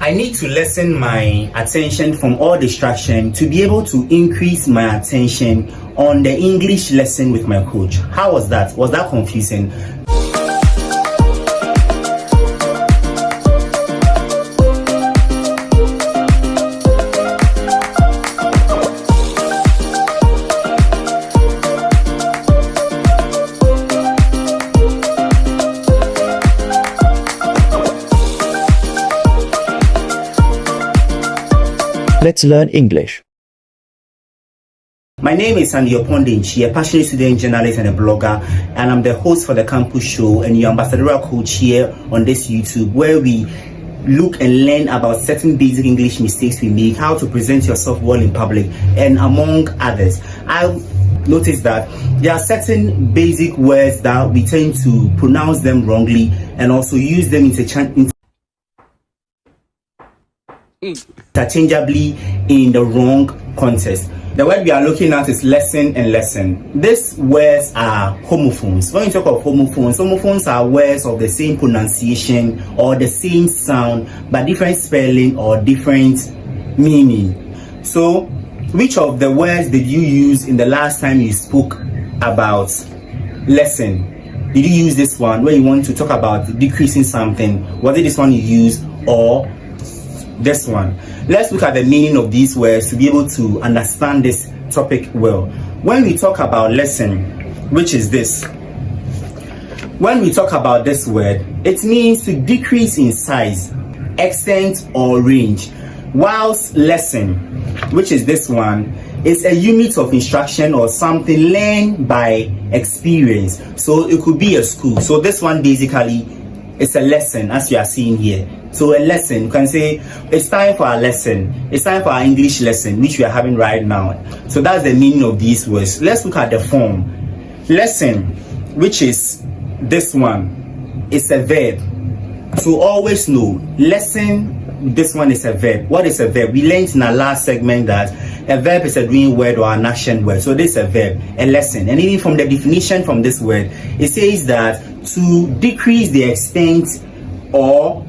I need to lessen my attention from all distraction to be able to increase my attention on the English lesson with my coach. How was that? Was that confusing? Let's learn English. My name is Sandy Opondinchi, a passionate student journalist and a blogger, and I'm the host for the Campus Show and your ambassadorial coach here on this YouTube, where we look and learn about certain basic English mistakes we make, how to present yourself well in public, and among others. I've noticed that there are certain basic words that we tend to pronounce them wrongly and also use them interchangeably in the wrong context. The word we are looking at is lesson and lesson. These words are homophones. When you talk of homophones are words of the same pronunciation or the same sound but different spelling or different meaning. So, which of the words did you use in the last time you spoke about lesson? Did you use this one when you want to talk about decreasing something? Was it this one you used or this one? Let's look at the meaning of these words to be able to understand this topic well. When we talk about lesson, which is this, when we talk about this word, it means to decrease in size, extent, or range. Whilst lesson, which is this one, is a unit of instruction or something learned by experience. So it could be a school. So this one basically is a lesson, as you are seeing here. So a lesson, you can say it's time for our lesson. It's time for our English lesson, which we are having right now. So that's the meaning of these words. Let's look at the form. Lesson, which is this one, is a verb. So always know, lesson, this one is a verb. What is a verb? We learned in our last segment that a verb is a doing word or an action word. So this is a verb, a lesson. And even from the definition from this word, it says that to decrease the extent or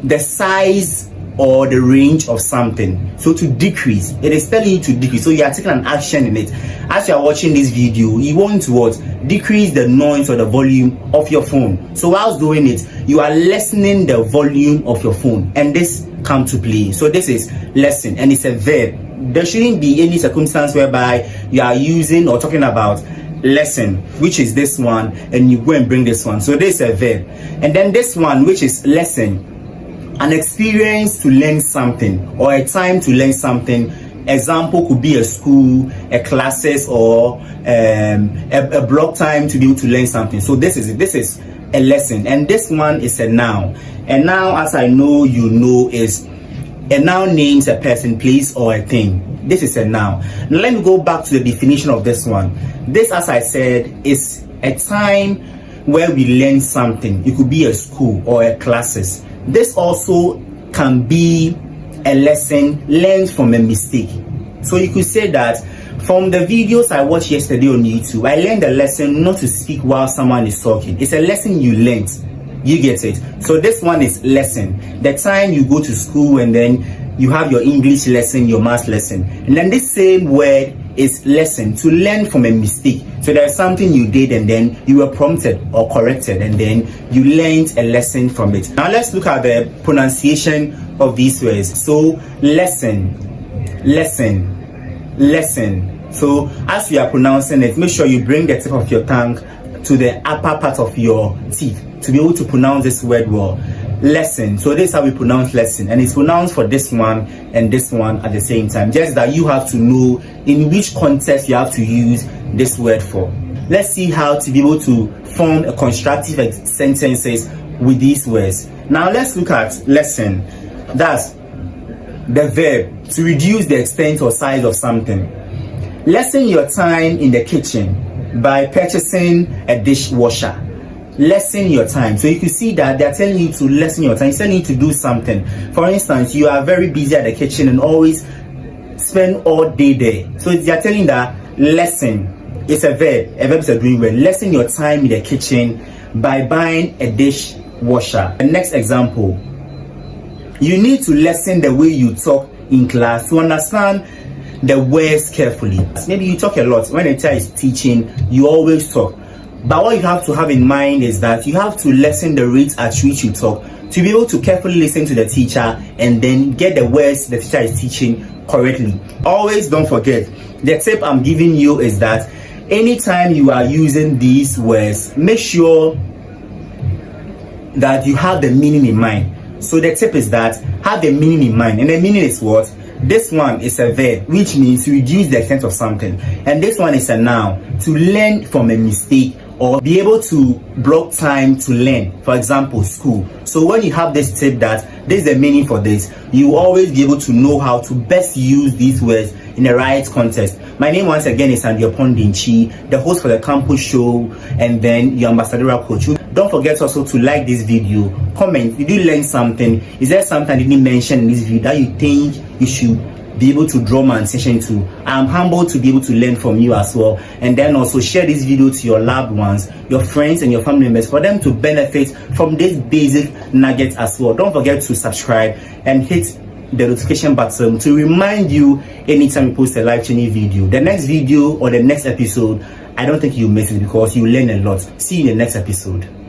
the size or the range of something. So to decrease, it is telling you to decrease. So you are taking an action in it. As you are watching this video, you want to what? Decrease the noise or the volume of your phone. So whilst doing it, you are lessening the volume of your phone, and this come to play. So this is lesson, and it's a verb. There shouldn't be any circumstance whereby you are using or talking about lesson, which is this one, and you go and bring this one. So this is a verb. And then this one, which is lesson, an experience to learn something or a time to learn something. Example could be a school, a classes, or a block time to be able to learn something. So this is it. This is a lesson, and this one is a noun. And now, as I know you know, is a noun names a person, place, or a thing. This is a noun. Now let me go back to the definition of this one. This, as I said, is a time where we learn something. It could be a school or a classes. This also can be a lesson learned from a mistake. So you could say that from the videos I watched yesterday on YouTube, I learned a lesson not to speak while someone is talking. It's a lesson you learned. You get it? So this one is lesson. The time you go to school and then you have your English lesson, your math lesson. And then this same word is lesson, to learn from a mistake. So there's something you did and then you were prompted or corrected and then you learned a lesson from it. Now let's look at the pronunciation of these words. So lesson, lesson, lesson. So as you are pronouncing it, make sure you bring the tip of your tongue to the upper part of your teeth to be able to pronounce this word well. Lesson. So this is how we pronounce lesson, and it's pronounced for this one and this one at the same time. Just that you have to know in which context you have to use this word for. Let's see how to be able to form a constructive sentences with these words. Now let's look at lesson. That's the verb, to reduce the extent or size of something. Lessen your time in the kitchen by purchasing a dishwasher. Lessen your time. So you can see that they're telling you to lessen your time. It's telling you to do something. For instance, you are very busy at the kitchen and always spend all day there. So they're telling that lessen. It's a verb. A verb is a doing word. Lessen your time in the kitchen by buying a dishwasher. The next example. You need to lessen the way you talk in class to understand the words carefully. Maybe you talk a lot. When a teacher is teaching, you always talk. But what you have to have in mind is that you have to lessen the rate at which you talk to be able to carefully listen to the teacher and then get the words the teacher is teaching correctly. Always don't forget, the tip I'm giving you is that anytime you are using these words, make sure that you have the meaning in mind. So the tip is that have the meaning in mind. And the meaning is what? This one is a verb, which means to reduce the extent of something. And this one is a noun, to learn from a mistake or be able to block time to learn. For example, school. So when you have this tip that this is the meaning for this, you will always be able to know how to best use these words in the right context. My name once again is Andy Opondinchi, the host for the Campus Show and then your ambassadorial coach. Don't forget also to like this video, comment, did you learn something? Is there something I didn't mention in this video that you think you should be able to draw my attention to? I'm humbled to be able to learn from you as well. And then also share this video to your loved ones, your friends and your family members for them to benefit from this basic nugget as well. Don't forget to subscribe and hit the notification button to remind you anytime we post a live-changing video. The next video or the next episode, I don't think you'll miss it because you learn a lot. See you in the next episode.